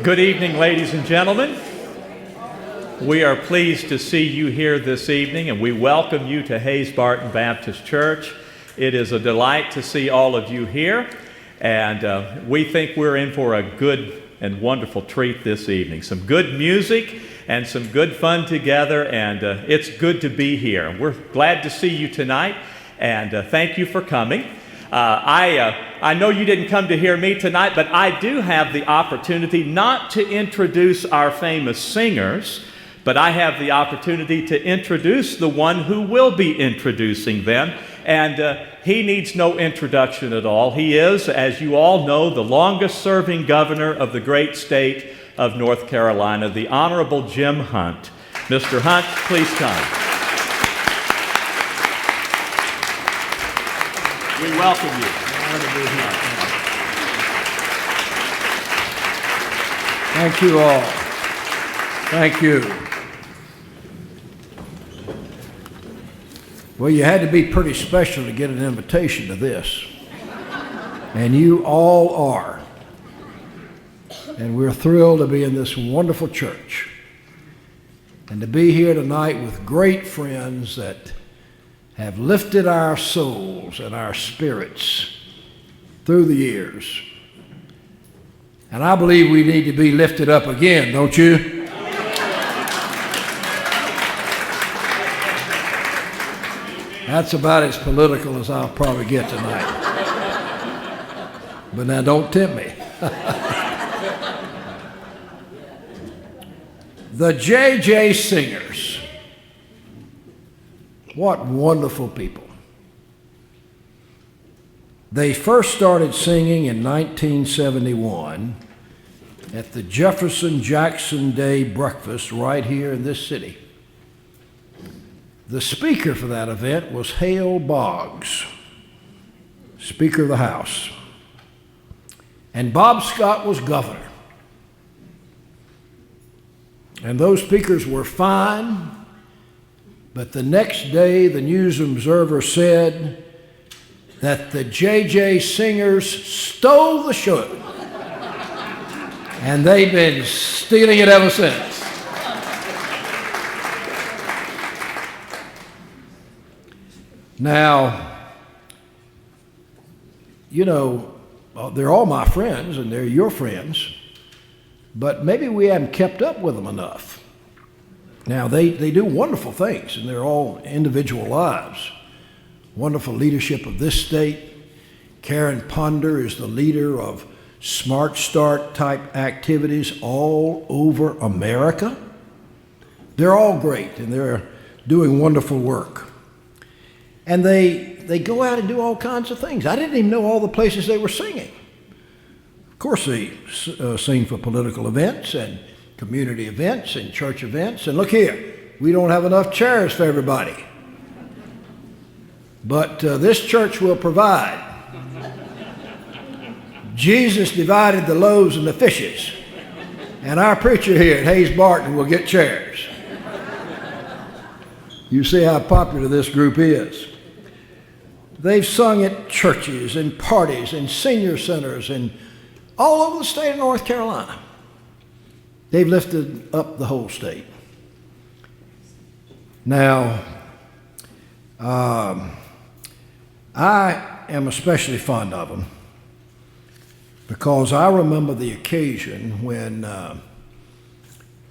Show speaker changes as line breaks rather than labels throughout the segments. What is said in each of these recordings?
Good evening, ladies and gentlemen. We are pleased to see you here this evening, and we welcome you to Hayes Barton Baptist Church. It is a delight to see all of you here, and we think we're in for a good and wonderful treat this evening. Some good music and some good fun together, and it's good to be here. We're glad to see you tonight, and thank you for coming. I know you didn't come to hear me tonight, but I do have the opportunity not to introduce our famous singers, but I have the opportunity to introduce the one who will be introducing them, and he needs no introduction at all. He is, as you all know, the longest-serving governor of the great state of North Carolina, the Honorable Jim Hunt. Mr. Hunt, please come. We welcome you.
Thank you all. Thank you. Well, you had to be pretty special to get an invitation to this. And you all are. And we're thrilled to be in this wonderful church. And to be here tonight with great friends that have lifted our souls and our spirits through the years. And I believe we need to be lifted up again, don't you? That's about as political as I'll probably get tonight. But now don't tempt me. The J.J. Singers. What wonderful people. They first started singing in 1971 at the Jefferson Jackson Day breakfast right here in this city. The speaker for that event was Hale Boggs, Speaker of the House. And Bob Scott was governor. And those speakers were fine. But the next day, the News Observer said that the J.J. Singers stole the show. And they've been stealing it ever since. Now, you know, they're all my friends and they're your friends, but maybe we haven't kept up with them enough. Now, they do wonderful things in their all individual lives. Wonderful leadership of this state. Karen Ponder is the leader of Smart Start type activities all over America. They're all great, and they're doing wonderful work. And they go out and do all kinds of things. I didn't even know all the places they were singing. Of course, they sing for political events and community events and church events. And look here, we don't have enough chairs for everybody. But this church will provide. Jesus divided the loaves and the fishes. And our preacher here at Hayes Barton will get chairs. You see how popular this group is. They've sung at churches and parties and senior centers and all over the state of North Carolina. They've lifted up the whole state. Now, I am especially fond of them because I remember the occasion when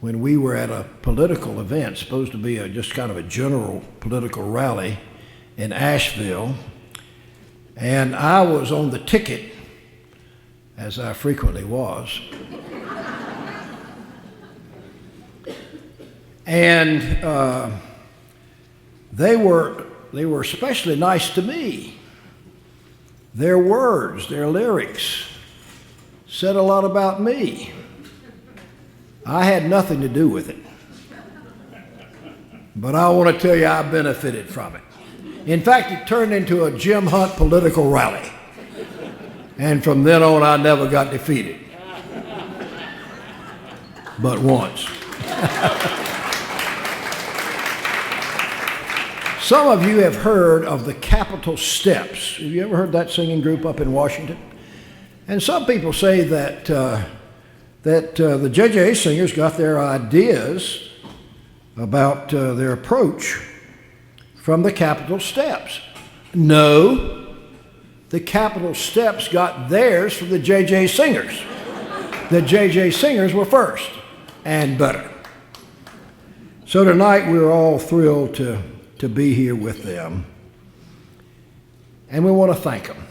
we were at a political event, supposed to be just kind of a general political rally in Asheville, and I was on the ticket, as I frequently was. And they were especially nice to me. Their words, their lyrics said a lot about me. I had nothing to do with it. But I want to tell you I benefited from it. In fact, it turned into a Jim Hunt political rally. And from then on, I never got defeated. But once. Some of you have heard of the Capitol Steps. Have you ever heard that singing group up in Washington? And some people say that that the JJ Singers got their ideas about their approach from the Capitol steps. No, the Capitol steps got theirs from the JJ Singers. The JJ Singers were first and better. So tonight we're all thrilled to be here with them. And we want to thank them.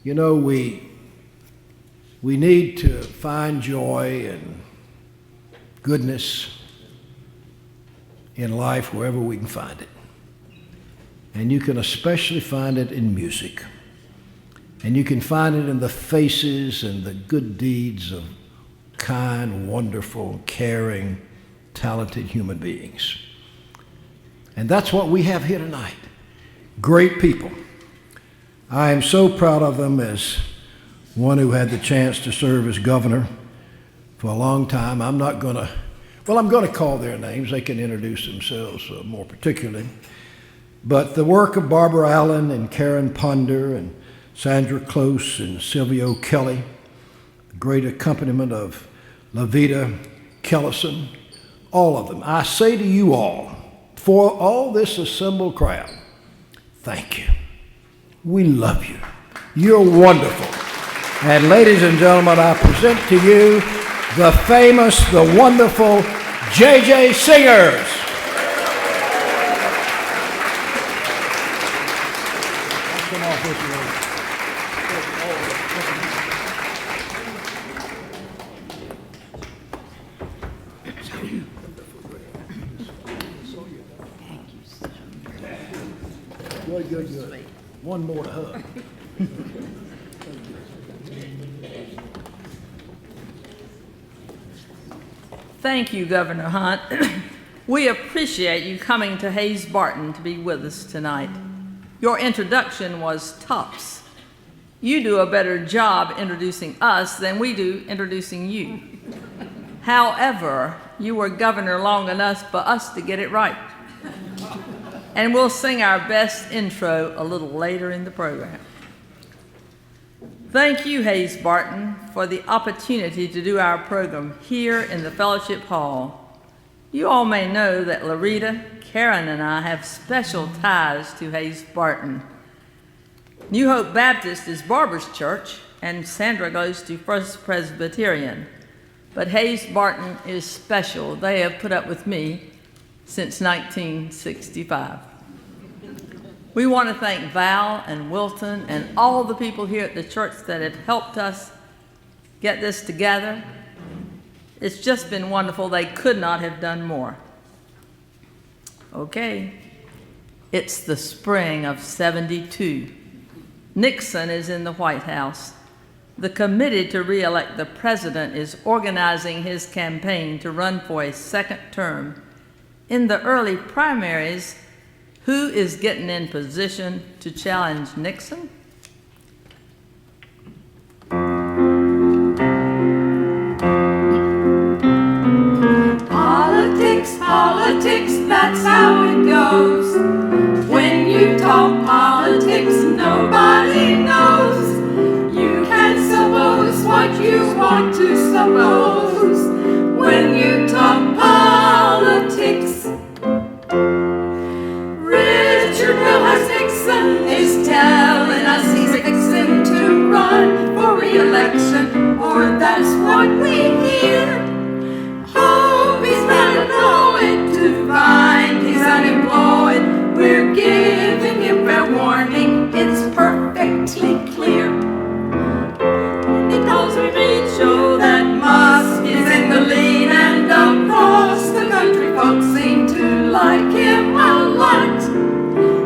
You know, we need to find joy and goodness in life wherever we can find it. And you can especially find it in music. And you can find it in the faces and the good deeds of kind, wonderful, caring, talented human beings. And that's what we have here tonight. Great people. I am so proud of them as one who had the chance to serve as governor for a long time. I'm going to call their names. They can introduce themselves more particularly. But the work of Barbara Allen and Karen Ponder and Sandra Close and Sylvia Kelly, the great accompaniment of Larita Kellison, all of them. I say to you all, for all this assembled crowd, thank you. We love you. You're wonderful. And ladies and gentlemen, I present to you the famous, the wonderful JJ Singers. Good. One more to hug.
Thank you, Governor Hunt. We appreciate you coming to Hayes Barton to be with us tonight. Your introduction was tops. You do a better job introducing us than we do introducing you. However, you were governor long enough for us to get it right. And we'll sing our best intro a little later in the program. Thank you, Hayes Barton, for the opportunity to do our program here in the Fellowship Hall. You all may know that Larita, Karen, and I have special ties to Hayes Barton. New Hope Baptist is Barbara's church, and Sandra goes to First Presbyterian. But Hayes Barton is special. They have put up with me since 1965. We want to thank Val and Wilton and all the people here at the church that have helped us get this together. It's just been wonderful. They could not have done more. Okay, it's the spring of '72. Nixon is in the White House. The committee to re-elect the president is organizing his campaign to run for a second term. In the early primaries, who is getting in position to challenge Nixon?
Politics, that's how it goes. When you talk politics, nobody knows. You can suppose what you want to suppose. When you talk politics, Richard Milhous Nixon is telling us he's fixing to run for re-election, or that's what we hear. Hope he's not annoyed to find he's unemployed. We're giving him fair warning, it's perfectly clear. Because we read show that Musk is in the lead, and across the country folks seem to like him a lot.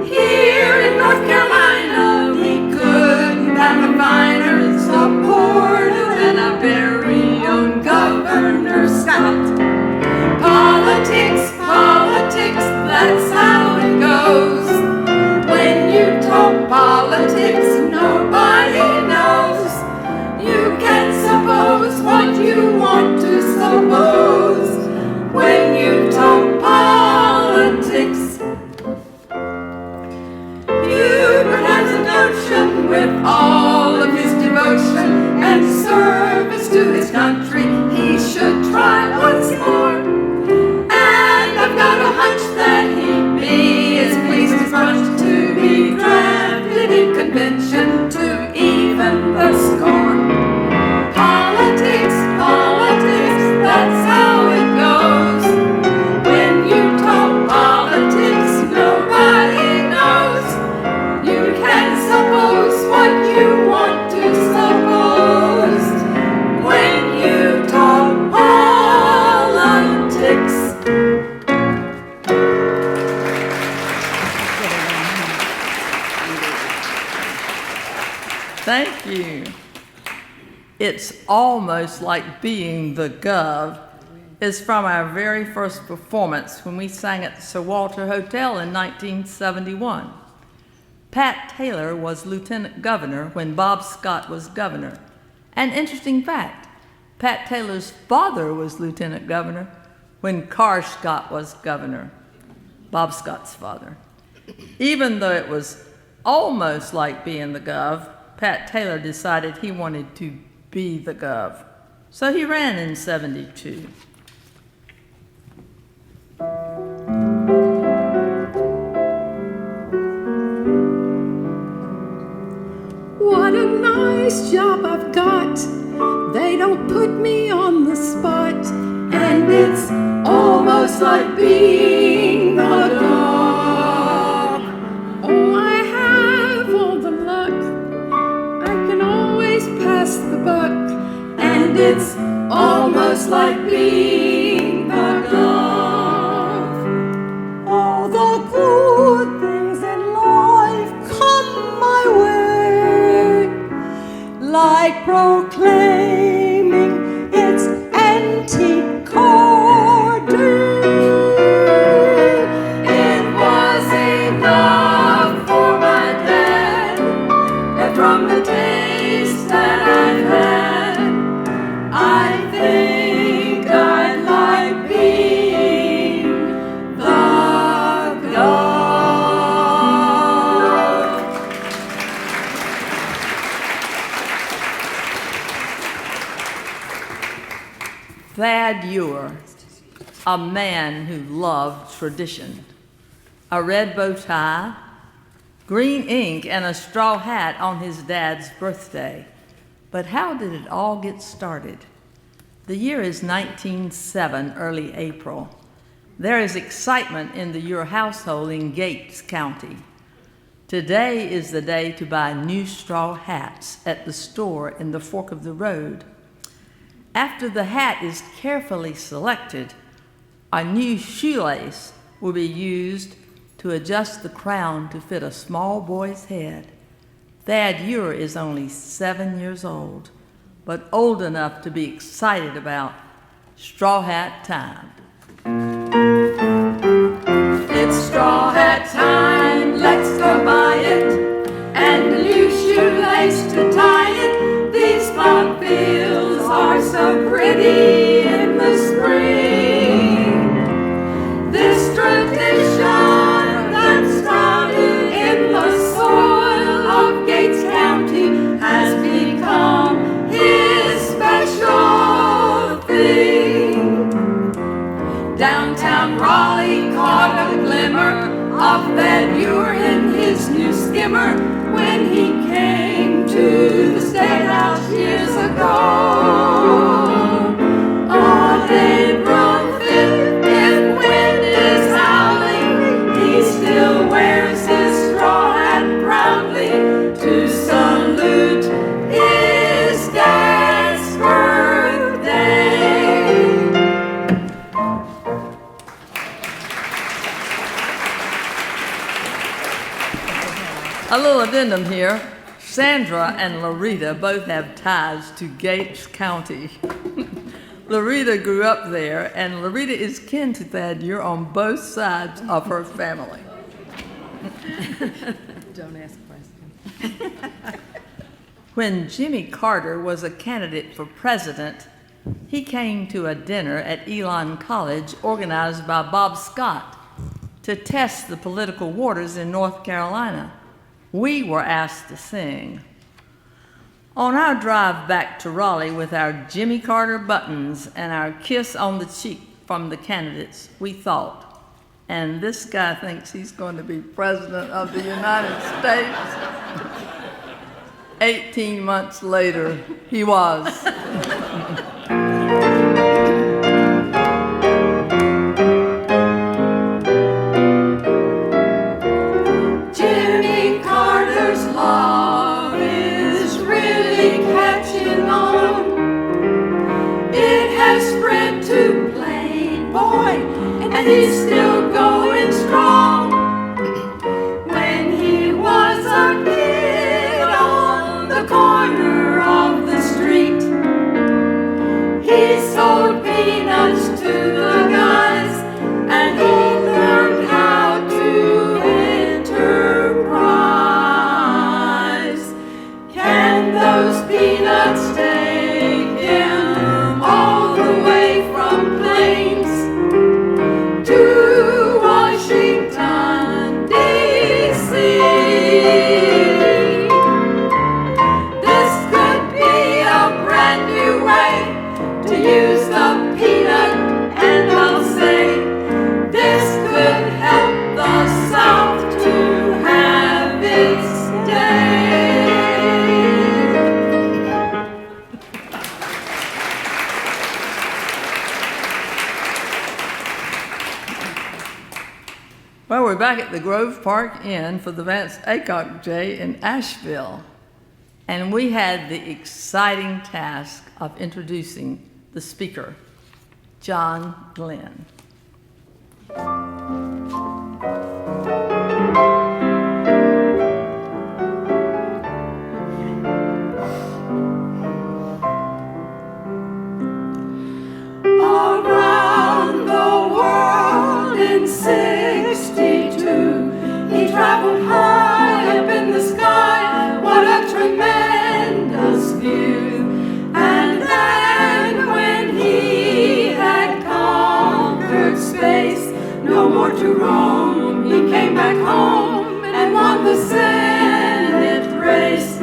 Here in North Carolina, we couldn't have a finer supporter than our very own governor.
Thank you. It's almost like being the Gov is from our very first performance when we sang at the Sir Walter Hotel in 1971. Pat Taylor was lieutenant governor when Bob Scott was governor. An interesting fact, Pat Taylor's father was lieutenant governor when Carr Scott was governor, Bob Scott's father. Even though it was almost like being the Gov, Pat Taylor decided he wanted to be the Gov. So he ran in 72.
What a nice job I've got. They don't put me on the spot. And it's almost like being the dog. Oh, I have all the luck. I can always pass the buck. And it's almost like being the dog. All the good things in life come my way, like proclaiming its antique card. It was enough for my dad, and from the taste that I've had, I think I'd like being the Gov.
Thad Ewer, a man who loved tradition. A red bow tie, green ink, and a straw hat on his dad's birthday. But how did it all get started? The year is 1907, early April. There is excitement in the Ewer household in Gates County. Today is the day to buy new straw hats at the store in the fork of the road. After the hat is carefully selected, a new shoelace will be used to adjust the crown to fit a small boy's head. Thad Ewer is only 7 years old, but old enough to be excited about straw hat time.
It's straw hat time, let's go buy it, and a new shoelace to tie it. These farm fields are so pretty in the spring. This tradition that started in the soil of Gates County has become his special thing. Downtown Raleigh caught a glimmer of Thad Ewer in his new skimmer when he came to the State House years ago. On April 5th, if wind is howling, he still wears his straw hat proudly to salute his dad's birthday.
A little addendum here. Sandra and Larita both have ties to Gates County. Larita grew up there, and Larita is kin to Thad Ewer on both sides of her family.
Don't ask questions.
When Jimmy Carter was a candidate for president, he came to a dinner at Elon College organized by Bob Scott to test the political waters in North Carolina. We were asked to sing. On our drive back to Raleigh with our Jimmy Carter buttons and our kiss on the cheek from the candidates, we thought, and this guy thinks he's going to be president of the United States. 18 months later, he was.
Jimmy Carter's love is really catching on. It has spread to Playboy, and he's still going strong. When he was a kid on the corner corner of the street. He sold peanuts to the guys, and he learned how to enterprise. Can those peanuts take him all the way from Plains to Washington, D.C.? This could be a brand new way to use the peanut, and I'll say this could help the South to have its day.
Well, we're back at the Grove Park Inn for the Vance Aycock Day in Asheville. And we had the exciting task of introducing the speaker, John Glenn.
Around the world in 62, he traveled high up in the sky. What a tremendous view! And then when he had conquered space, no more to roam, he came back home and won the Senate race.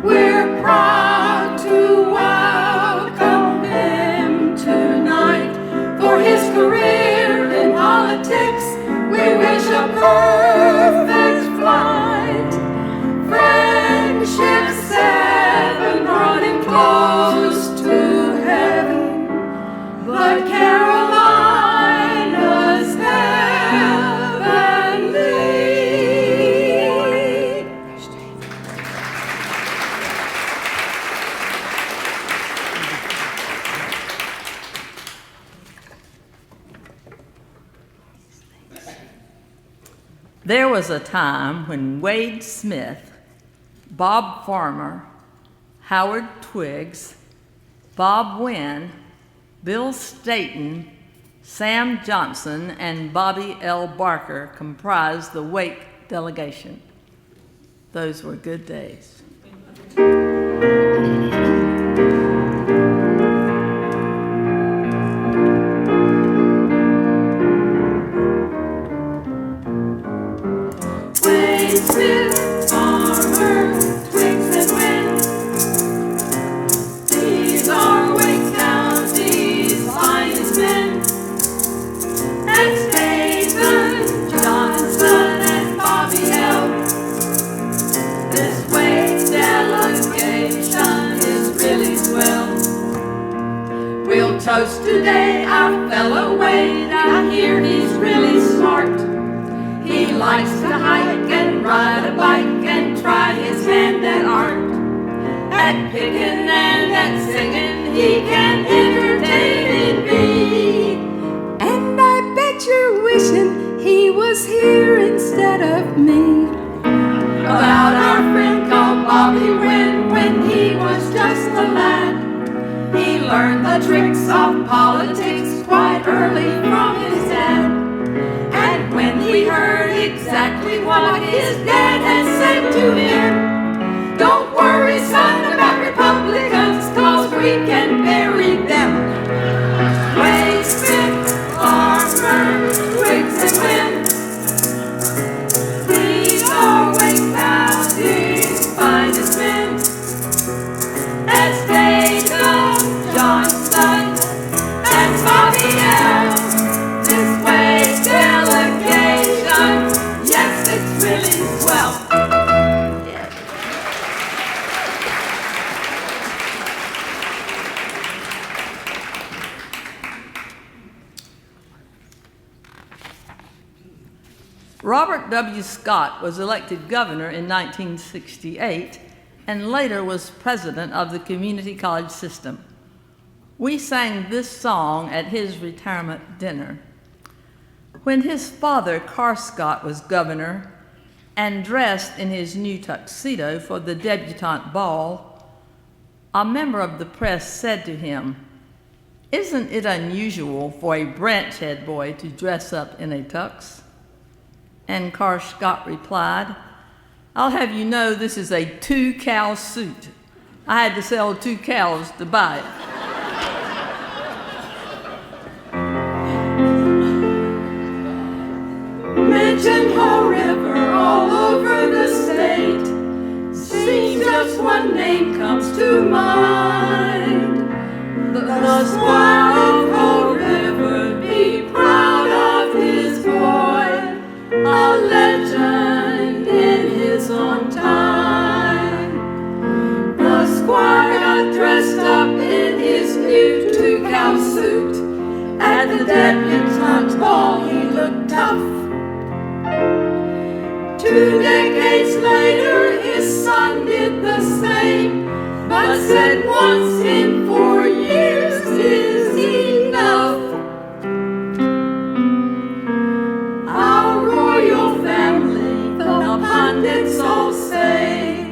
We're proud to welcome him tonight. For his career in politics, we wish a perfect flight. Friendship 7 brought him close to heaven, but Carolina's heavenly.
There was a time when Wade Smith, Bob Farmer, Howard Twiggs, Bob Wynn, Bill Staton, Sam Johnson, and Bobby L. Barker comprised the Wake delegation. Those were good days.
Wade Smith, Farmer, Twiggs, and Wynn. These are Wake County's finest men. And Staton, Johnson, and Bobby L. This Wake delegation is really swell. We'll toast today our fellow Wade. I hear he's really smart. He likes to hike and ride a bike and try his hand at art. At picking and at singing, he can entertain me. And I bet you're wishing he was here instead of me. About our friend called Bobby Wynn, when he was just a lad, he learned the tricks of politics quite early from his dad. And when he heard exactly what his dad had said to him, don't worry, son, about Republicans, 'cause we can bury them. Wade Smith, Farmer, Twiggs, and Wynn. These are Wake County's finest men. And Staton, Johnson, and Bobby L. This Wake delegation, yes, it's really swell.
Robert W. Scott was elected governor in 1968 and later was president of the community college system. We sang this song at his retirement dinner. When his father, Carr Scott, was governor and dressed in his new tuxedo for the debutante ball, a member of the press said to him, "Isn't it unusual for a branch head boy to dress up in a tux?" And Car Scott replied, "I'll have you know this is a 2-cow suit. I had to sell 2 cows to buy it."
Mention Haw River all over the state. Seems just one name comes to mind. The Squire of Haw River, be proud of his boy, a legend in his own time. The Squire got dressed up in his new 2-cow suit. At the debutante ball he looked tough. 2 decades later, his son did the same, but said once in 4 years is enough. Our royal family, the pundits all say,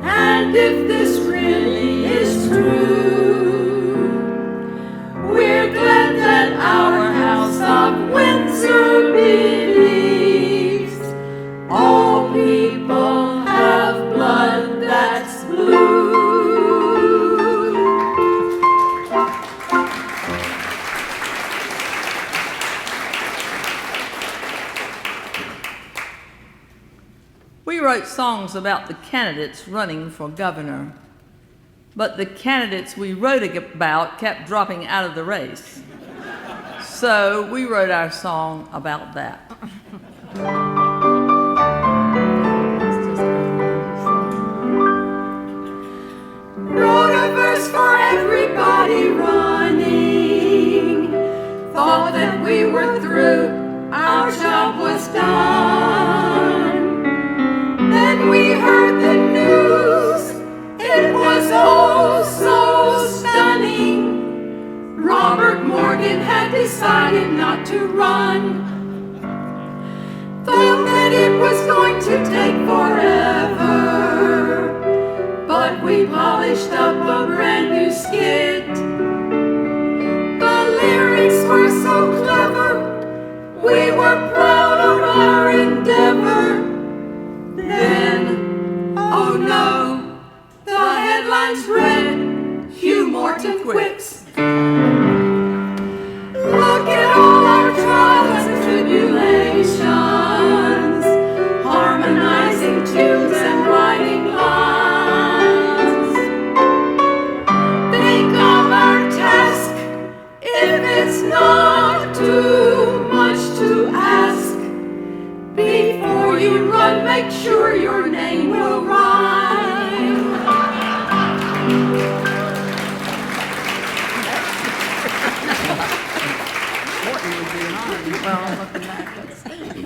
and if this really is true, we're glad that our House of Windsor believes all people have blood that's blue.
We wrote songs about the candidates running for governor, but the candidates we wrote about kept dropping out of the race. So we wrote our song about that.
Wrote a verse for everybody running. Thought that we were through, our job was done. Then we heard the news, it was oh so stunning. Robert Morgan had decided not to run. Thought that it was going to take forever, but we polished up a brand new skit. The lyrics were so clever, we were proud of our endeavor. Then, oh no, the headlines read, Hugh Morton quits. Look at all our trials and tribulations, harmonizing tunes and writing lines. Think of our task, if it's not too much to ask. Before you run, make sure your name will rhyme.
Well, looking back, let's see.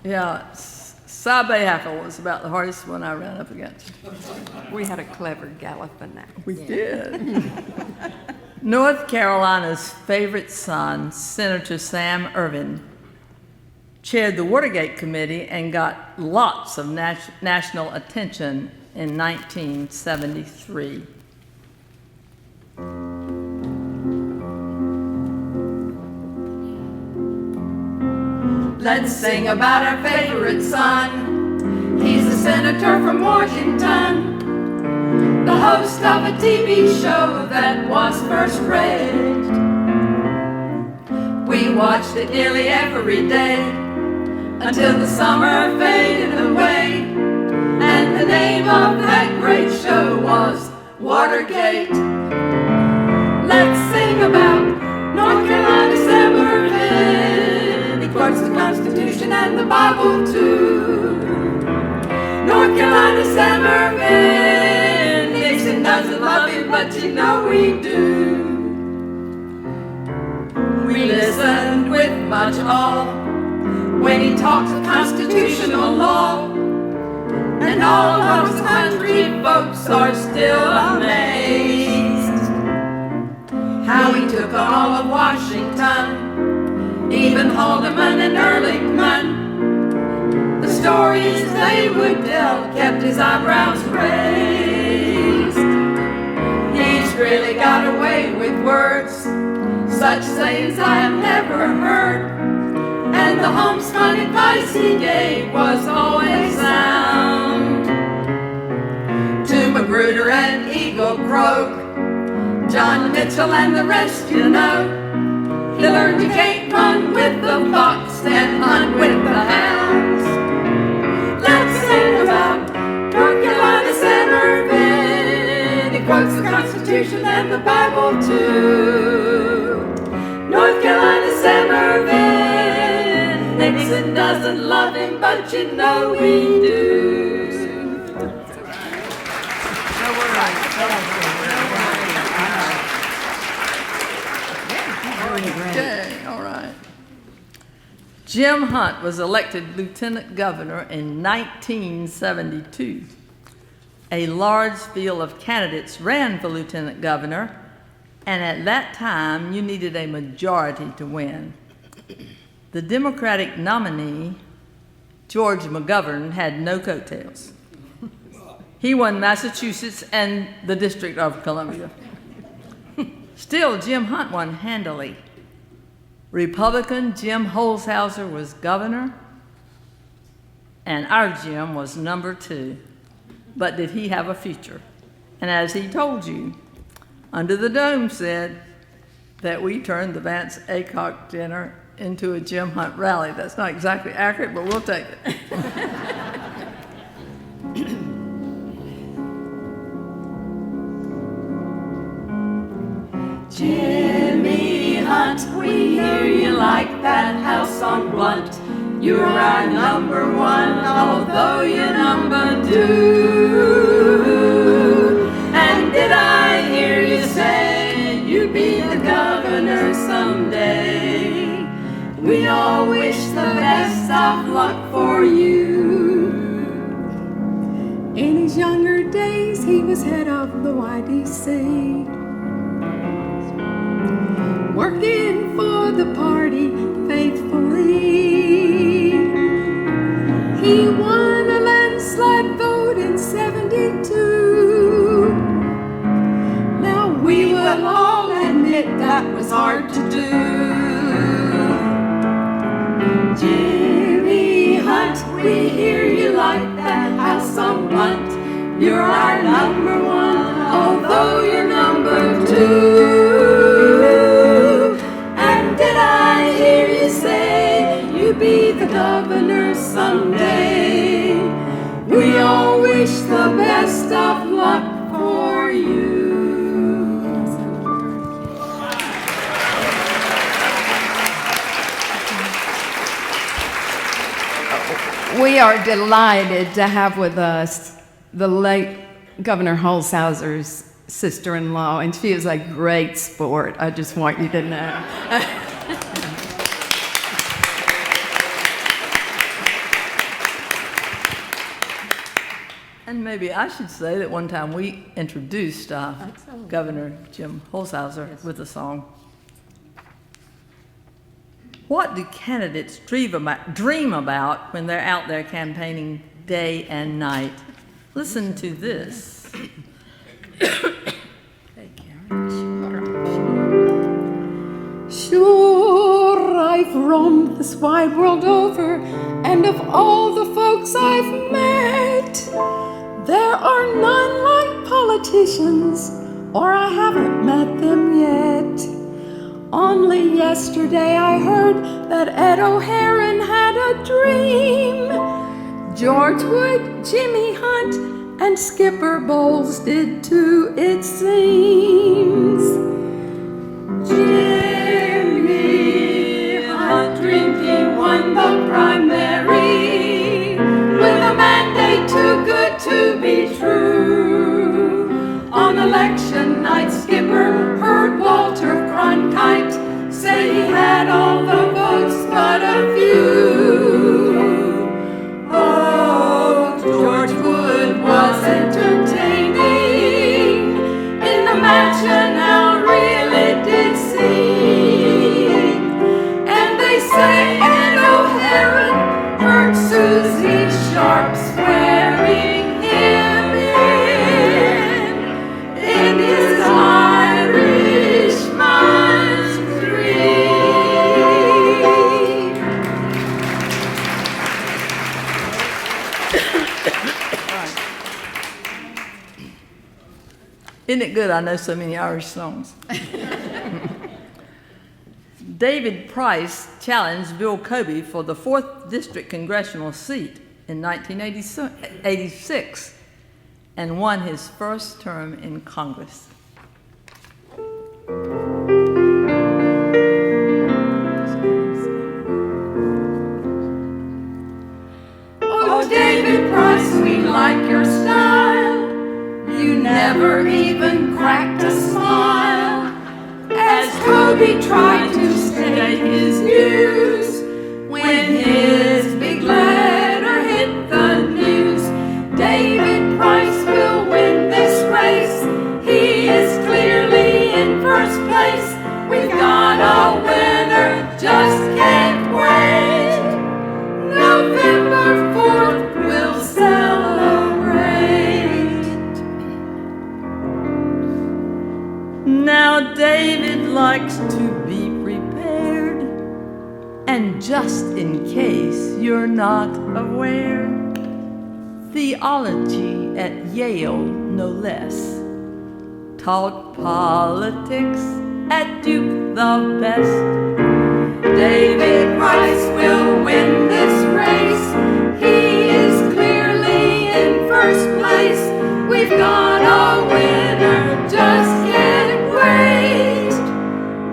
Yeah, Sabe-Hackle was about the hardest one I ran up against.
We had a clever gallop in that.
We did. North Carolina's favorite son, Senator Sam Ervin, chaired the Watergate Committee and got lots of national attention in 1973.
Let's sing about our favorite son. He's a senator from Washington, the host of a TV show that was first rate. We watched it nearly every day until the summer faded away, and the name of that great show was Watergate. Let's sing about North Carolina Sam Ervin. He quotes the Constitution and the Bible too. North Carolina Sam Ervin. Nixon doesn't love him, but you know we do. We listened with much awe when he talks of constitutional law, and all of those country folks are still amazed how he took on all of Washington, even Haldeman and Ehrlichman. The stories they would tell kept his eyebrows raised. words. Such sayings I have never heard, and the homespun advice he gave was always sound. To Magruder and Eagle Croak, John Mitchell and the rest you know, he learned you can't run with the fox and hunt with the hounds. Let's sing about North Carolina Sam Ervin. He quotes the Constitution and the Bible too. North Carolina Sam Ervin. Nixon doesn't love him, but you know we do.
Okay, all right. Jim Hunt was elected lieutenant governor in 1972. A large field of candidates ran for lieutenant governor, and at that time, you needed a majority to win. The Democratic nominee, George McGovern, had no coattails. He won Massachusetts and the District of Columbia. Still, Jim Hunt won handily. Republican Jim Holshouser was governor, and our Jim was number 2. But did he have a future? And as he told you, Under the Dome said that we turned the Vance Aycock dinner into a Jim Hunt rally. That's not exactly accurate, but we'll take it.
Jimmy Hunt, we hear you like that house on Blunt. You're our number 1, although you're number 2. And did I hear you say you'd be the governor someday? We all wish the best of luck for you.
In his younger days, he was head of the YDC, working for the party faithfully. He won a landslide vote in 72. Now we will all admit that was hard to do.
Jimmy Hunt, we hear you like that house on Blunt. You're our number 1, although you're number 2. And did I hear you say you'd be the governor someday? We all wish the best of luck for you.
We are delighted to have with us the late Governor Holshouser's sister-in-law, and she is a great sport. I just want you to know.
And maybe I should say that one time we introduced Governor Jim Holshouser with a song. What do candidates dream about when they're out there campaigning day and night? Listen to this.
Sure, I've roamed this wide world over, and of all the folks I've met, there are none like politicians, or I haven't met them yet. Only yesterday I heard that Ed O'Haran had a dream. George Wood, Jimmy Hunt, and Skipper Bowles did too, it seems.
Jimmy Hunt dreamed he won the primary with a mandate too good to be true. On election night, Skipper heard Walter Cronkite say he had all the votes but a few. Oh, George Wood was entertaining in the mansion, how really did sing. And they say Ed O'Haran heard Susie Sharp swearing him in his Irish mind.
Isn't it good I know so many Irish songs? David Price challenged Bill Cobey for the 4th District Congressional seat in 1986 and won his first term in Congress.
Oh, David Price, we like your style. You never even cracked a smile. As Cobey tried to state his views, when his big letter hit the news, David Price will win this race. He is clearly in first place. We've got a winner, just can't wait. November 4th, we'll celebrate.
Now David likes to be prepared, and just in case you're not aware, theology at Yale no less, taught politics at Duke the best.
David Price will win this race. He is clearly in first place. We've got a winner, just can't wait.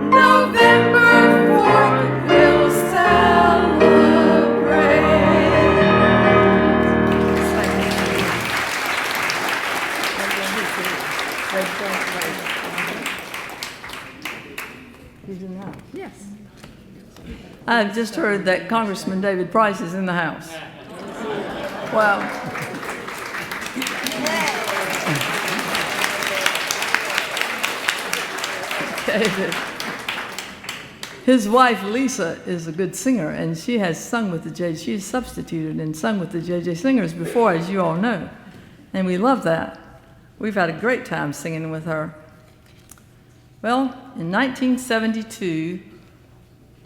November 4th, we'll
celebrate. Yes. I've just heard that Congressman David Price is in the house. Wow. David. His wife Lisa is a good singer, and she has sung with the JJ. She's substituted and sung with the JJ Singers before, as you all know, and we love that. We've had a great time singing with her. Well, in 1972,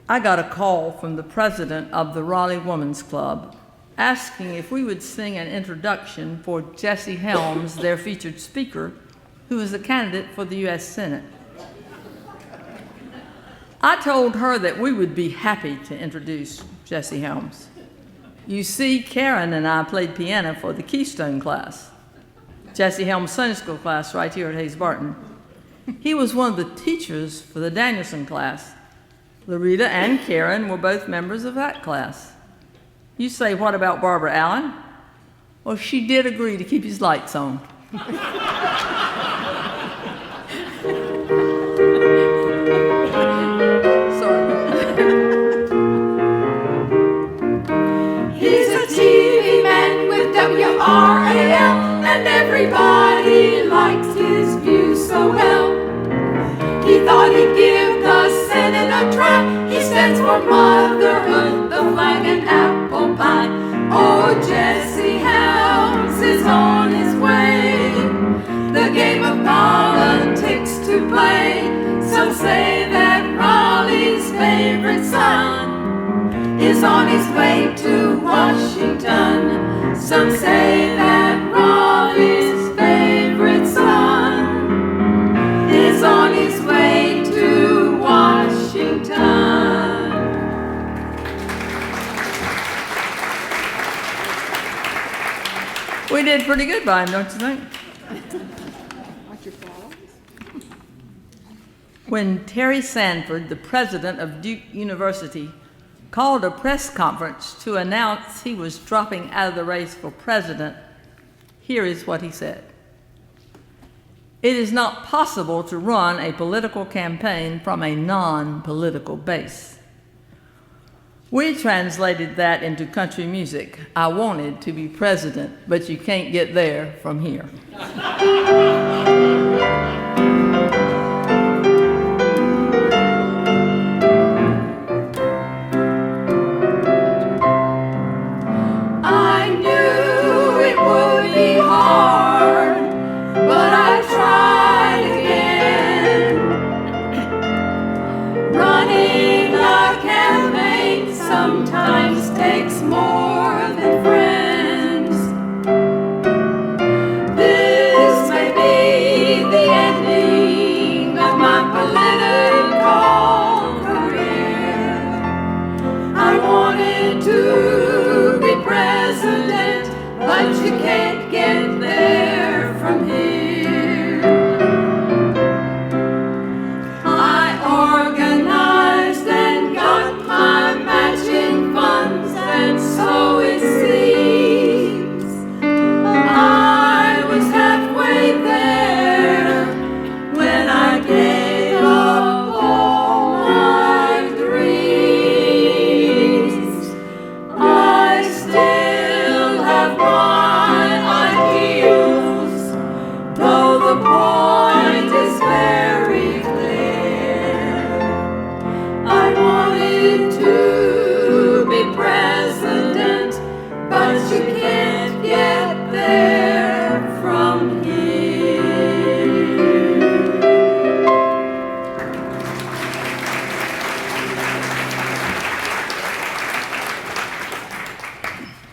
I got a call from the president of the Raleigh Women's Club asking if we would sing an introduction for Jessie Helms, their featured speaker, who is a candidate for the U.S. Senate. I told her that we would be happy to introduce Jessie Helms. You see, Karen and I played piano for the Keystone class, Jessie Helms' Sunday school class right here at Hayes Barton. He was one of the teachers for the Danielson class. Larita and Karen were both members of that class. You say, what about Barbara Allen? Well, she did agree to keep his lights on.
He's a TV man with WRAL, and everybody likes his views so well. He thought he'd give the Senate a try. He stands for motherhood, the flag, and apple pie. Oh, Jessie Helms is on his way. The game of politics to play. Some say that Raleigh's favorite son is on his way to Washington. Some say that Raleigh's favorite son is on his way to Washington.
We did pretty good by him, don't you think? When Terry Sanford, the president of Duke University, called a press conference to announce he was dropping out of the race for president, here is what he said. It is not possible to run a political campaign from a non-political base. We translated that into country music. I wanted to be president, but you can't get there from here.
I knew it would be hard, but I tried again. Running a campaign sometimes takes more than friends. This may be you can't get there from here. I organized and got my matching funds, and so it seems I was halfway there when I gave up all my dreams. I still have my ideals, though the point is very clear. I wanted to be president, but you can't get there from here.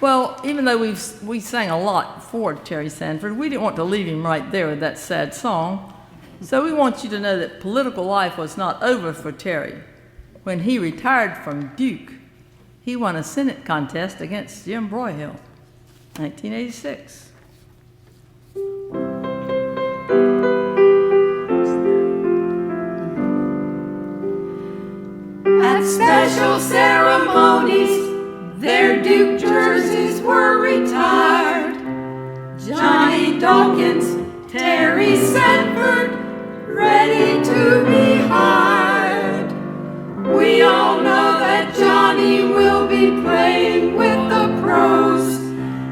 Well, even though we sang a lot for Terry Sanford, we didn't want to leave him right there with that sad song. So we want you to know that political life was not over for Terry. When he retired from Duke, he won a Senate contest against Jim Broyhill, 1986.
At special ceremonies, their Duke jerseys were retired. Johnny Dawkins, Terry Sanford, ready to be hired. We all know that Johnny will be playing with the pros,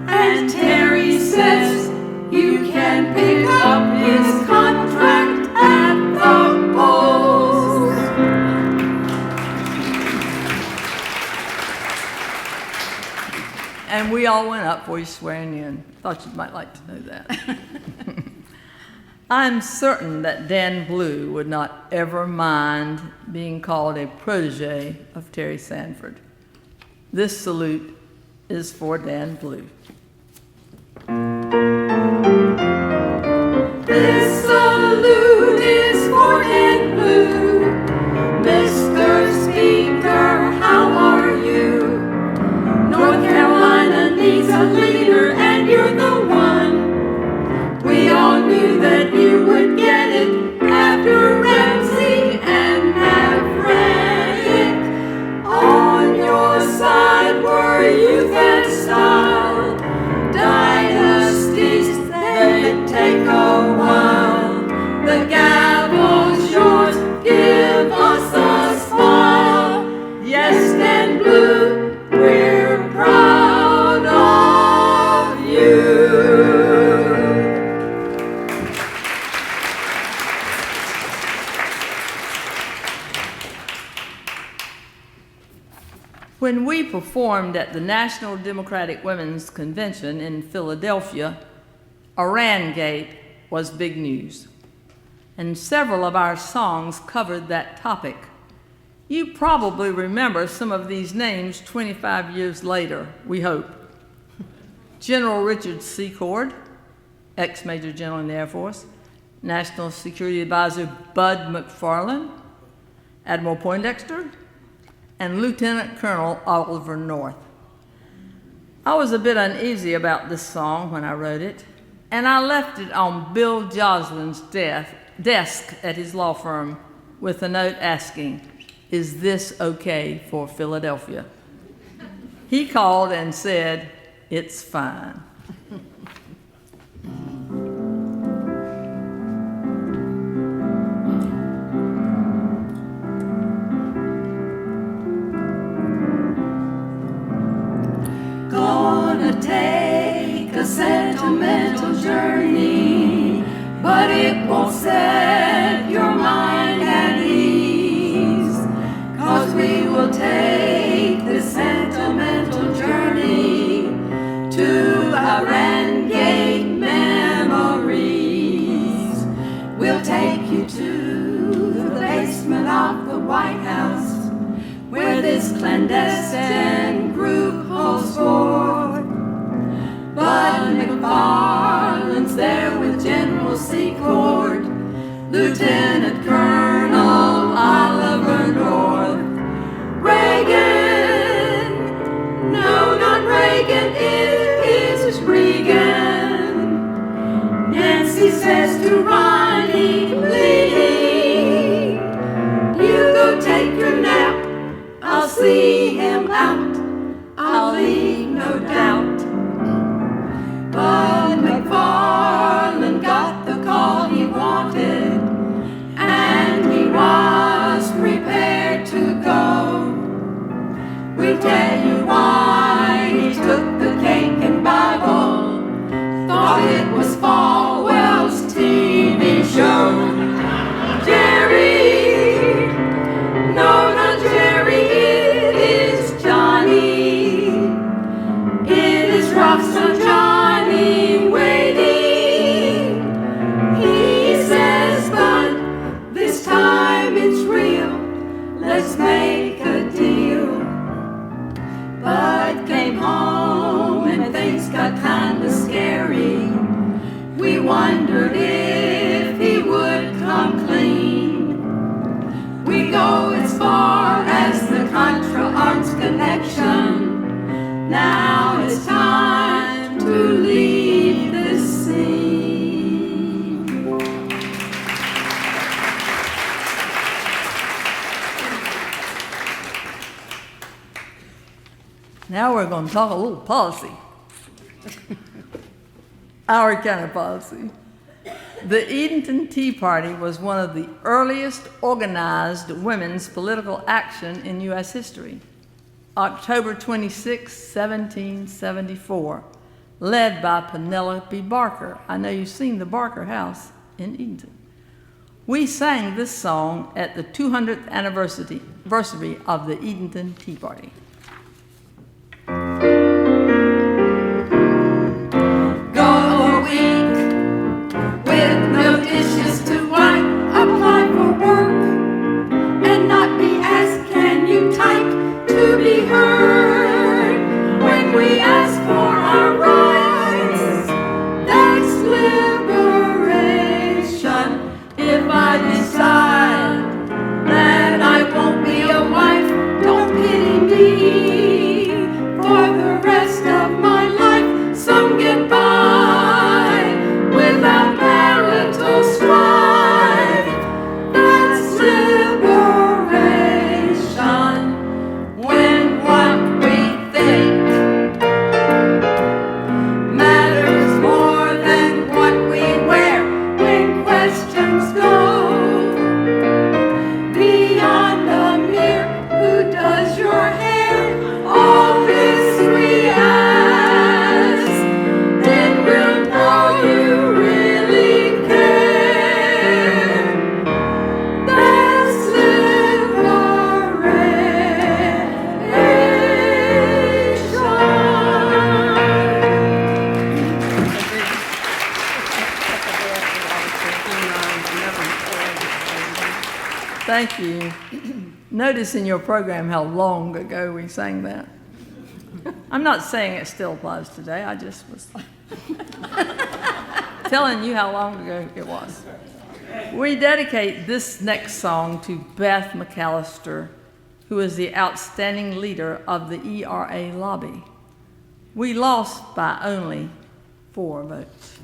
and Terry says you can pick up his contract at the polls.
And we all went up for his swearing in. Thought you might like to know that. I'm certain that Dan Blue would not ever mind being called a protege of Terry Sanford. This salute is for Dan Blue.
This salute is for Dan Blue. Mr. Speaker, how are you? North Carolina needs a leader, and you're the one. We all knew that you would get it after Ramsey and Maverick. On your side were youth and style. Dynasties, they take a while. The gavel's yours, give us a smile. Yes, Dan Blue, we're proud of you.
When we performed at the National Democratic Women's Convention in Philadelphia, Iran-Gate was big news, and several of our songs covered that topic. You probably remember some of these names 25 years later, we hope. General Richard Secord, ex-Major General in the Air Force, National Security Advisor Bud McFarlane, Admiral Poindexter, and Lieutenant Colonel Oliver North. I was a bit uneasy about this song when I wrote it, and I left it on Bill Joslin's desk at his law firm with a note asking, "Is this okay for Philadelphia?" He called and said, "It's fine."
Gonna take a sentimental journey, but it won't set your mind at ease, 'cause we will take this sentimental journey to Iran-Gate memories. We'll take you to the basement of the White House, where this clandestine group holds forth. Bud McFarlane's there with General Secord, Lieutenant Colonel Oliver North. Reagan, no, not Reagan, it is Regan.
Now we're going to talk a little policy. Our kind of policy. The Edington Tea Party was one of the earliest organized women's political action in U.S. history. October 26, 1774, led by Penelope Barker. I know you've seen the Barker House in Edington. We sang this song at the 200th anniversary of the Edington Tea Party. Thank you. Notice in your program how long ago we sang that. I'm not saying it still applies today. I just was telling you how long ago it was. We dedicate this next song to Beth McAllister, who is the outstanding leader of the ERA lobby. We lost by only 4 votes.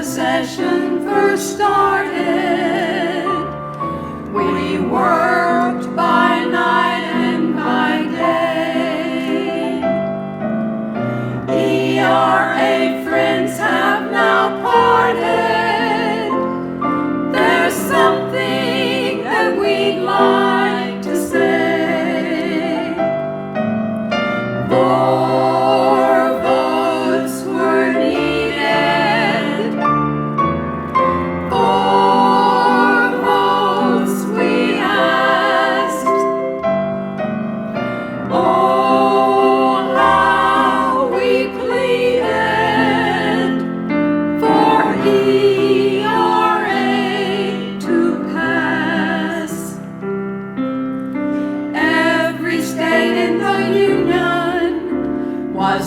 Session first started, we worked by night and by day. ERA friends have now parted. There's something that we'd like to say. 4 votes were needed.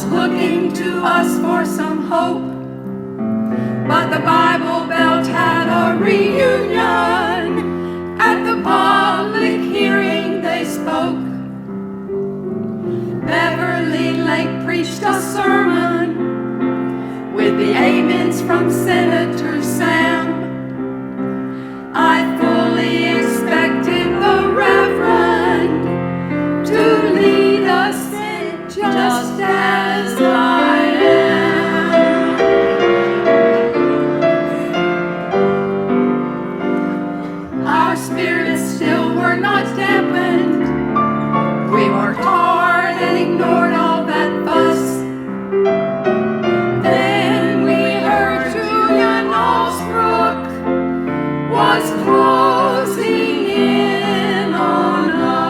Looking to us for some hope, but the Bible Belt had a reunion. At the public hearing they spoke. Beverly Lake preached a sermon with the amens from Senator Sam. I fully expected the Reverend to lead us just as I am. Our spirits still were not dampened. We worked hard and ignored all that fuss. Then we heard Julia Northbrook was closing in on us.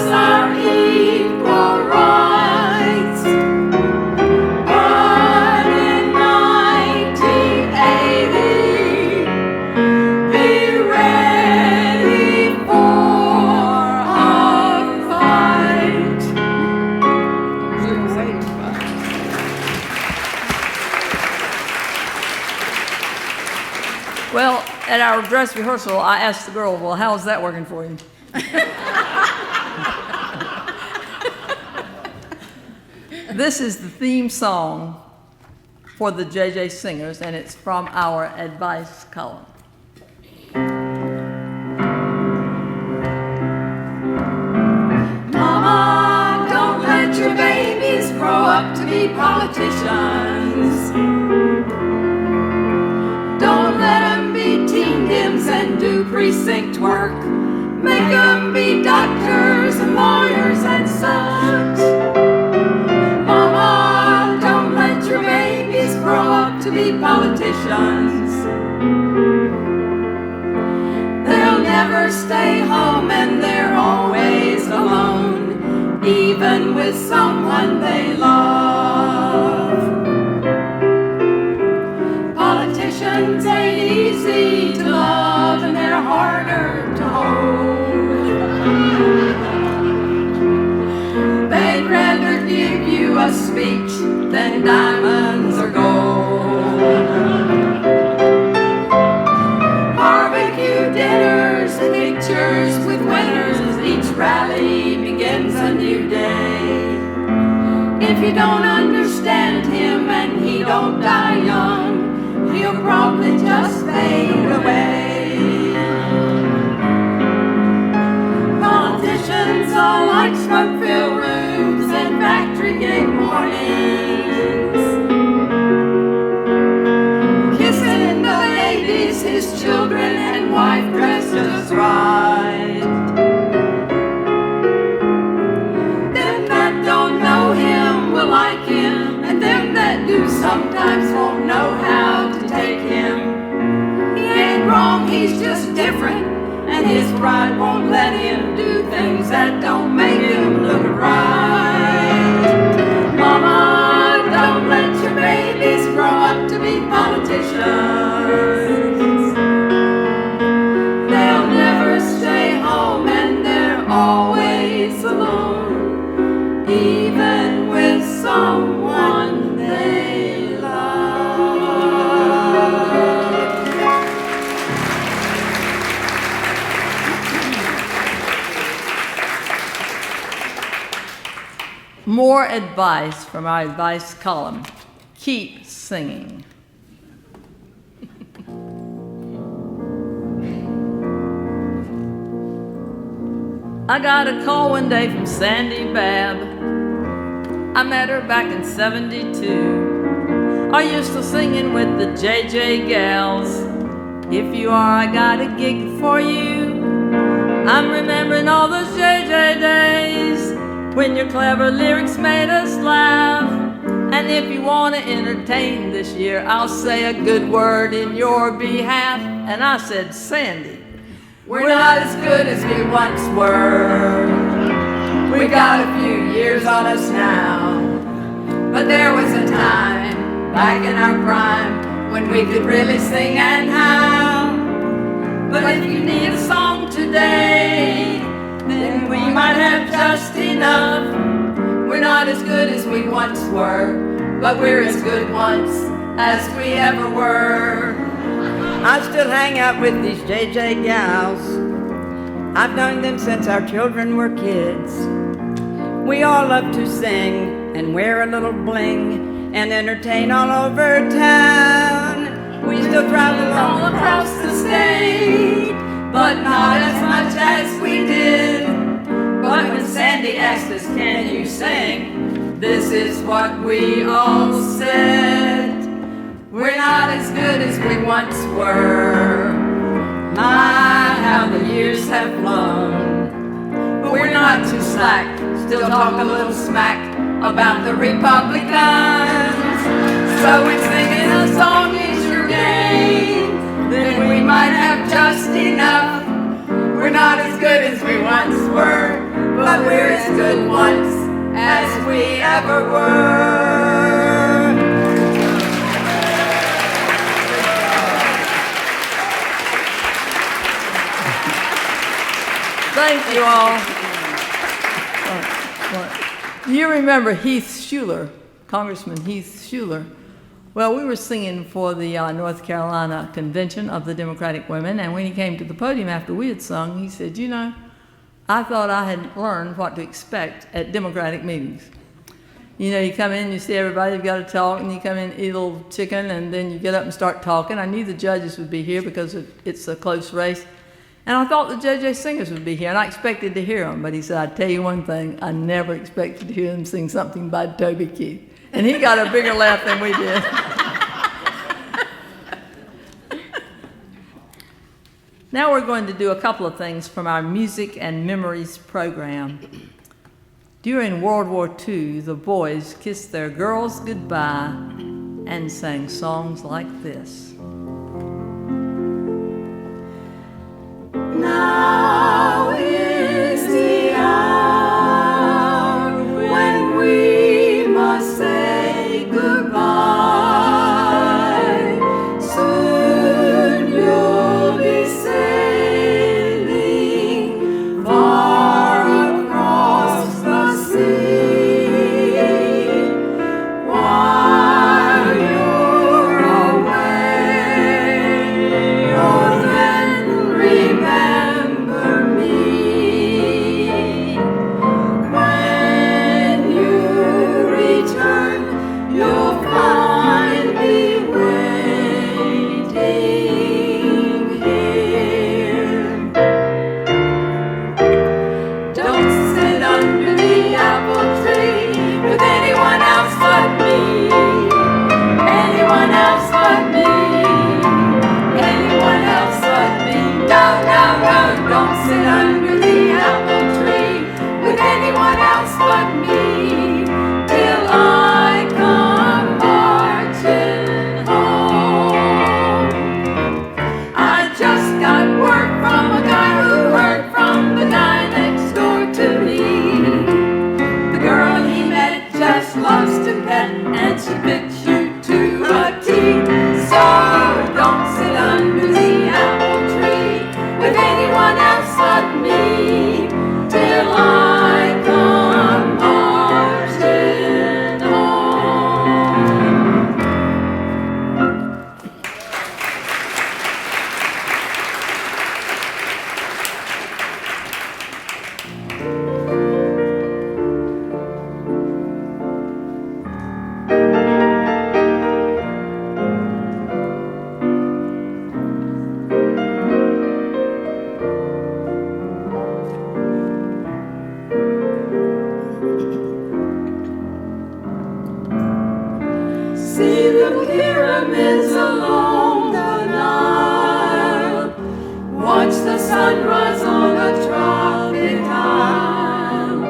Our equal rights, but in 1980, be ready for a fight.
Well, at our dress rehearsal, I asked the girl, well, how's that working for you? This is the theme song for the JJ Singers, and it's from our advice column.
Mama, don't let your babies grow up to be politicians. Don't let them be teen dims and do precinct work. Make them be doctors and lawyers and such. Mama, don't let your babies grow up to be politicians. They'll never stay home and they're always alone, even with someone they love. Politicians ain't easy to love and they're harder to hold. They'd rather give you a speech than diamonds or gold. Barbecue dinners, pictures with winners, each rally begins a new day. If you don't understand him and he don't die young, he'll probably just fade away. Politicians are like smoke-filled rooms and factory gate mornings, kissing the ladies, his children and wife dressed just right. Them that don't know him will like him, and them that do sometimes won't know how to take him. He ain't wrong, he's just different, and his pride won't let him do things that don't make him look right. Mama, don't let your babies grow up to be politicians. They'll never stay home and they're always alone, even with someone they love.
More advice from our advice column. Keep singing. I got a call one day from Sandy Babb. I met her back in '72. Are you still singing with the JJ gals? If you are, I got a gig for you. I'm remembering all those JJ days when your clever lyrics made us laugh. And if you want to entertain this year, I'll say a good word in your behalf. And I said, Sandy,
we're not as good as we once were. We got a few years on us now, but there was a time back in our prime when we could really sing and howl. But if you need a song today, then we might have just enough. We're not as good as we once were, but we're as good once as we ever were.
I still hang out with these JJ gals. I've known them since our children were kids. We all love to sing and wear a little bling and entertain all over town. We still travel all across the state, but not as much as we did. But when Sandy asked us, can you sing? This is what we all said. We're not as good as we once were. My, how the years have flown. But we're not too slack, still talk a little smack about the Republicans. So when singing a song is your game, then we might have just enough. We're not as good as we once were, but we're as good once as we ever were.
thank you all. You remember Heath Shuler, Congressman Heath Shuler. Well, we were singing for the North Carolina Convention of the Democratic Women, and when he came to the podium after we had sung, he said, you know, I thought I had learned what to expect at Democratic meetings. You know, you come in, you see everybody, you've got to talk, and you come in, eat a little chicken, and then you get up and start talking. I knew the judges would be here because it's a close race. And I thought the JJ Singers would be here, and I expected to hear them. But he said, I'd tell you one thing, I never expected to hear them sing something by Toby Keith. And he got a bigger laugh than we did. Now we're going to do a couple of things from our Music and Memories program. During World War II, the boys kissed their girls goodbye and sang songs like this.
Now is the hour when we must say goodbye. Soon you'll be sailing far across the sea. While you're away, oh then remember me. When you return, you'll find me waiting here. Don't sit under the apple tree with anyone else but me. Anyone else but me. Anyone else but me. No, no, no, don't sit under the apple tree with anyone else but me till I come marching home. I just got word from a guy who heard from the guy next door to me. The girl he met just loves to pet, and she fits you to a T. So don't sit under the apple tree with anyone else but me till I come marching home. See the pyramids along the Nile. Watch the sunrise on a tropic isle.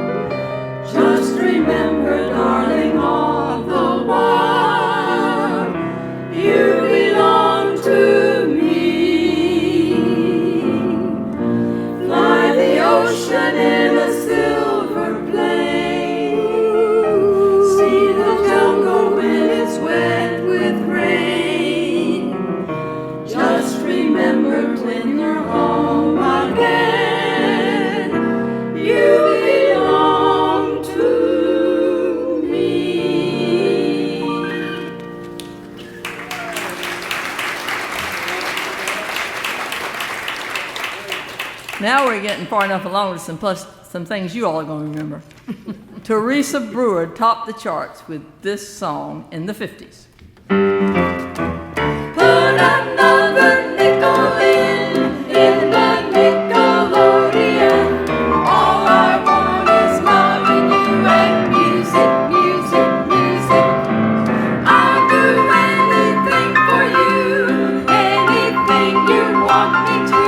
Just remember, darling, all the while you belong to me. Fly the ocean in a silver plane. See the jungle when it's wet with rain. Just remember, when you're home again, you belong to me.
Now we're getting far enough along with some things you all are going to remember. Teresa Brewer topped the charts with this song in the 50s.
Put another nickel in the Nickelodeon. All I want is loving you and music, music, music. I'll do anything for you, anything you want me to.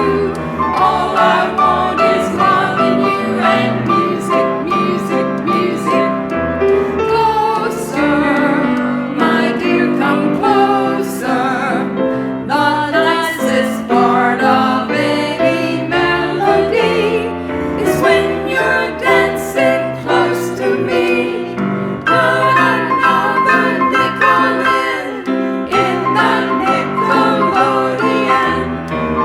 All I want is loving you and music, music, music. Closer, my dear, come closer. The nicest part of any melody is when you're dancing close to me. Put another nickel in the Nickelodeon.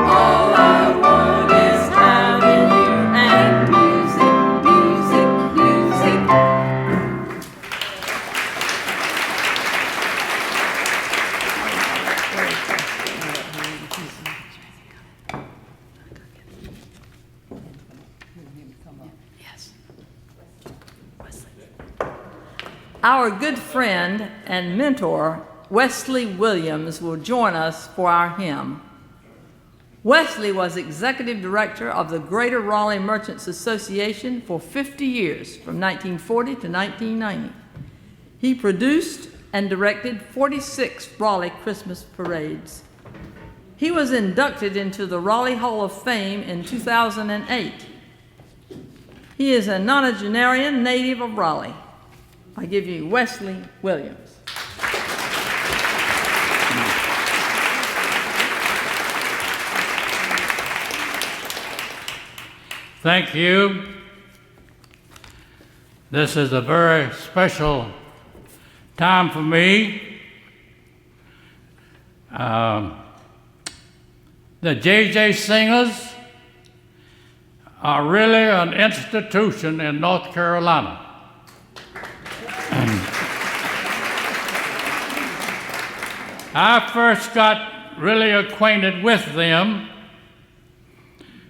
All I want is having you and music, music, music.
Yes. Wesley. Our good friend and mentor, Wesley Williams, will join us for our hymn. Wesley was executive director of the Greater Raleigh Merchants Association for 50 years, from 1940 to 1990. He produced and directed 46 Raleigh Christmas parades. He was inducted into the Raleigh Hall of Fame in 2008. He is a nonagenarian native of Raleigh. I give you Wesley Williams.
Thank you. This is a very special time for me. The J.J. Singers are really an institution in North Carolina. I first got really acquainted with them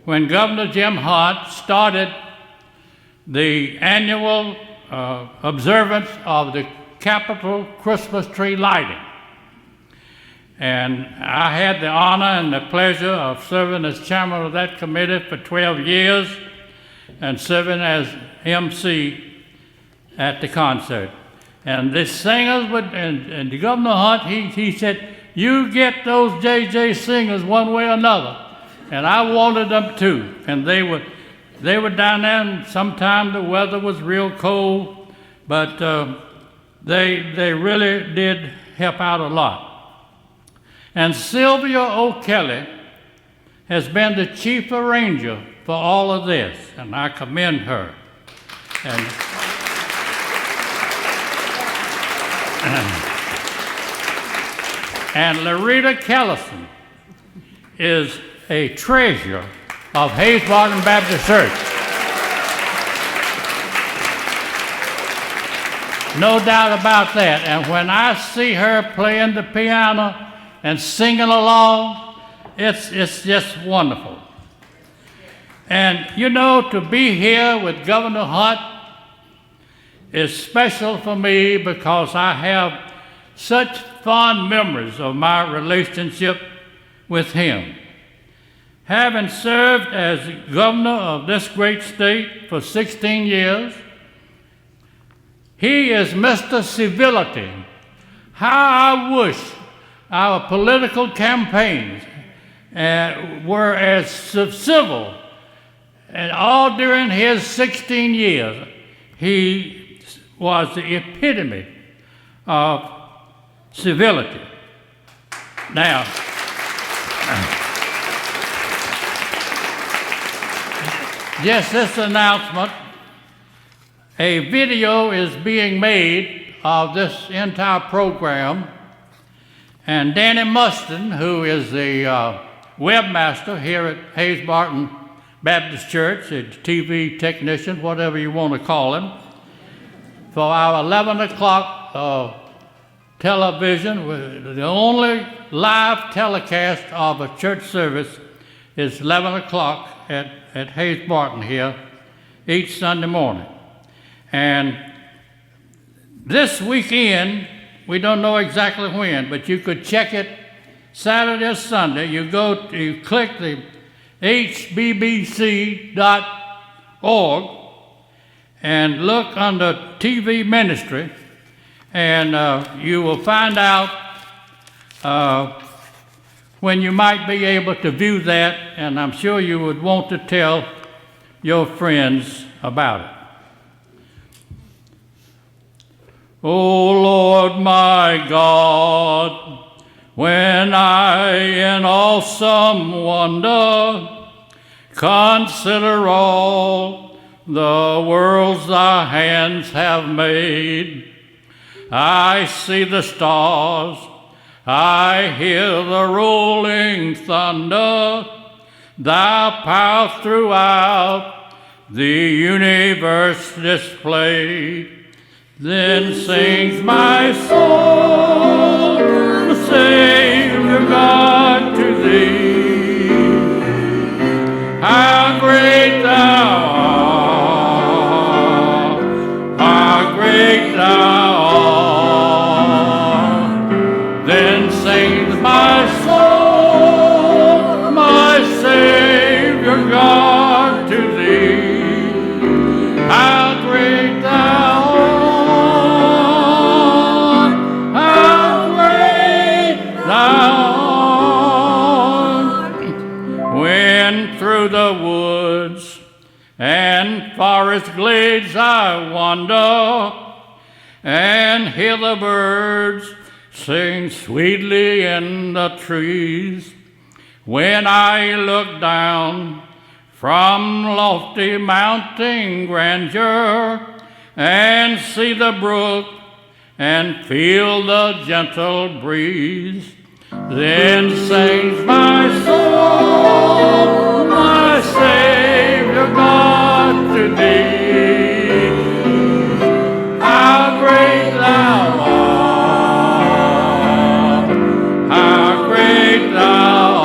when Governor Jim Hunt started the annual observance of the Capitol Christmas tree lighting. And I had the honor and the pleasure of serving as chairman of that committee for 12 years and serving as MC at the concert. And the singers would, and the Governor Hunt, he said, you get those J.J. singers one way or another. And I wanted them too. And they were down there, and sometimes the weather was real cold, but they really did help out a lot. And Sylvia O'Kelly has been the chief arranger for all of this, and I commend her. And Larita Kellison is a treasure of Hayes Barton Baptist Church. No doubt about that. And when I see her playing the piano and singing along, it's just wonderful. And you know, to be here with Governor Hunt is special for me because I have such fond memories of my relationship with him. Having served as governor of this great state for 16 years, he is Mr. Civility. How I wish our political campaigns were as civil, and all during his 16 years, he was the epitome of civility. Now, just this announcement, a video is being made of this entire program, and Danny Mustin, who is the webmaster here at Hayes Barton Baptist Church, a TV technician, whatever you want to call him, for our 11 o'clock television, the only live telecast of a church service is 11 o'clock at Hayes Barton here each Sunday morning. And this weekend, we don't know exactly when, but you could check it Saturday or Sunday. You click the HBBC.org and look under TV ministry, and you will find out when you might be able to view that, and I'm sure you would want to tell your friends about it. O Lord my God, when I in awesome wonder consider all the worlds thy hands have made, I see the stars, I hear the rolling thunder, thy power throughout the universe displayed. Then sings my soul, Savior God, to thee. How great thou art, how great thou art. through the woods and forest glades I wander, and hear the birds sing sweetly in the trees. When I look down from lofty mountain grandeur and see the brook and feel the gentle breeze, then sings my soul, my Savior God, to thee. How great thou art, how great thou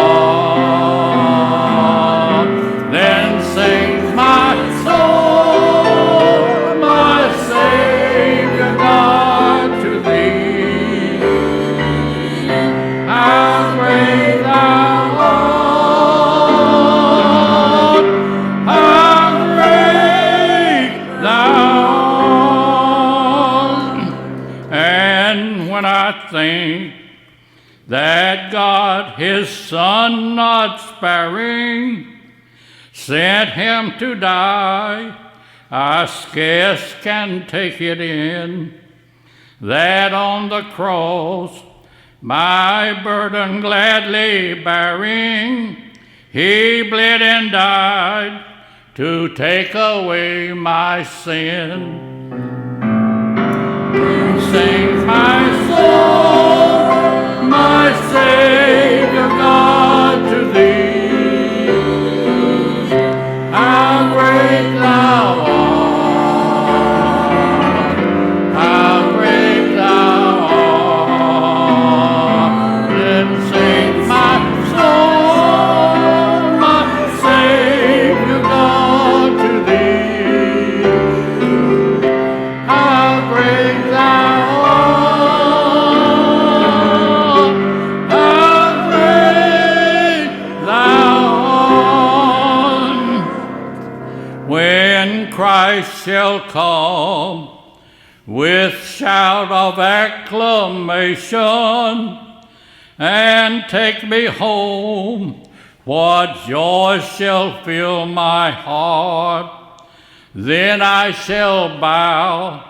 art. Then sings my soul, my Savior God, to thee. How great thou art, how great thou art. And when I think that God, his Son not sparing, sent him to die, I scarce can take it in, that on the cross, my burden gladly bearing, he bled and died to take away my sin. Sings my soul, my Savior God, to thee. How great thou art, how great thou art. Then sings my soul, my Savior God, to thee. How great thou art. When Christ shall come with shout of acclamation and take me home, what joy shall fill my heart. Then I shall bow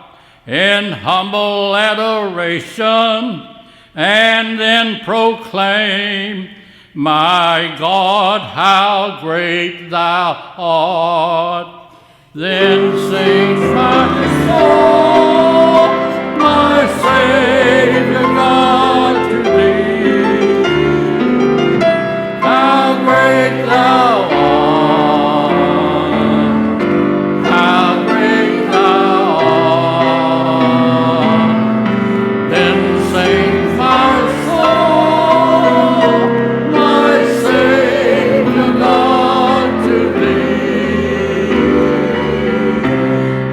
in humble adoration and then proclaim, my God, how great thou art. Then sings my soul, my Savior God, to thee. How great thou art, how great thou art. Then sings my soul, my Savior God, to thee.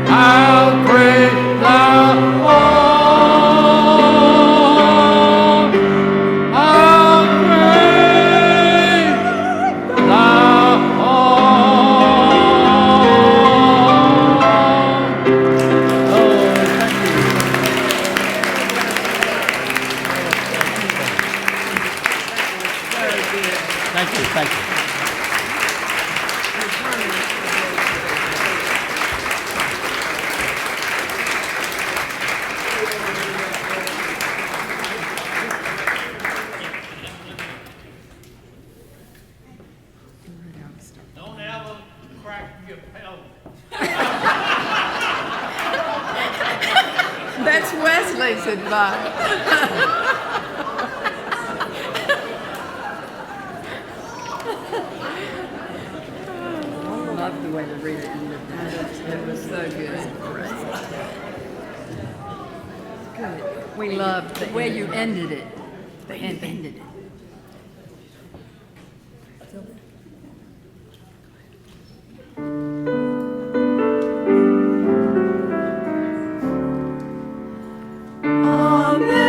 How great thou art, how great thou art. Oh, thank you. Thank you. Don't ever crack your pelvis.
That's Wesley's advice.
I love the way Larita ended that. It was so good. Good. We loved the way you ended it. Ended it.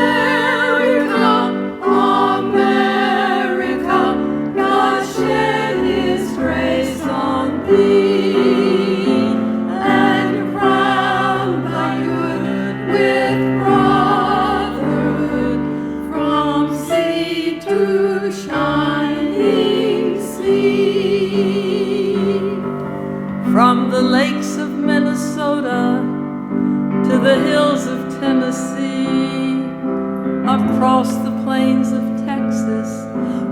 America, America, God shed His grace on thee, and crowned thy good with brotherhood from sea
the lakes of Minnesota to the hills of Tennessee, across the plains of Texas,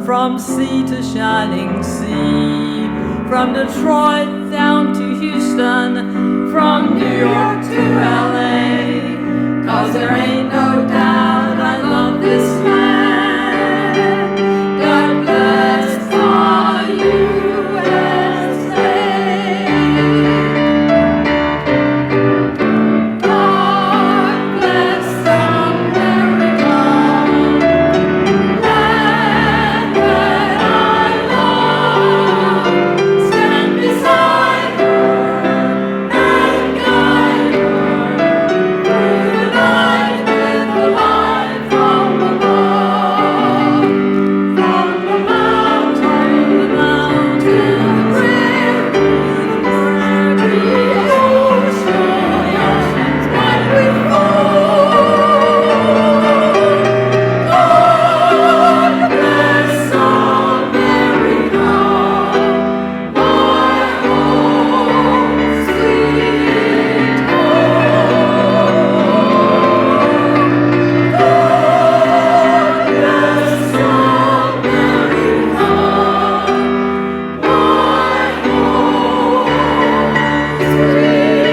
from sea to shining sea, from Detroit down to Houston, from New York to LA, 'cause there ain't no doubt I love this land. God bless the USA. God bless America, land that I love. Stand beside her and guide her through the night with the light from above. From the mountain, to the river, the oceans wide we flow. God bless America, my home sweet home. God bless America, my home sweet.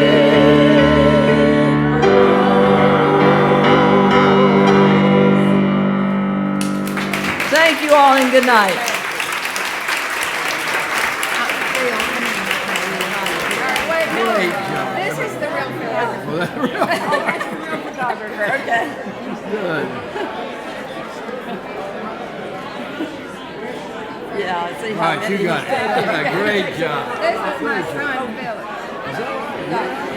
Thank you all and good night.
This is the real photographer. Okay.
Yeah, see
All
how
right, you got it. Great job.
This is my son, Philip.
Is that right?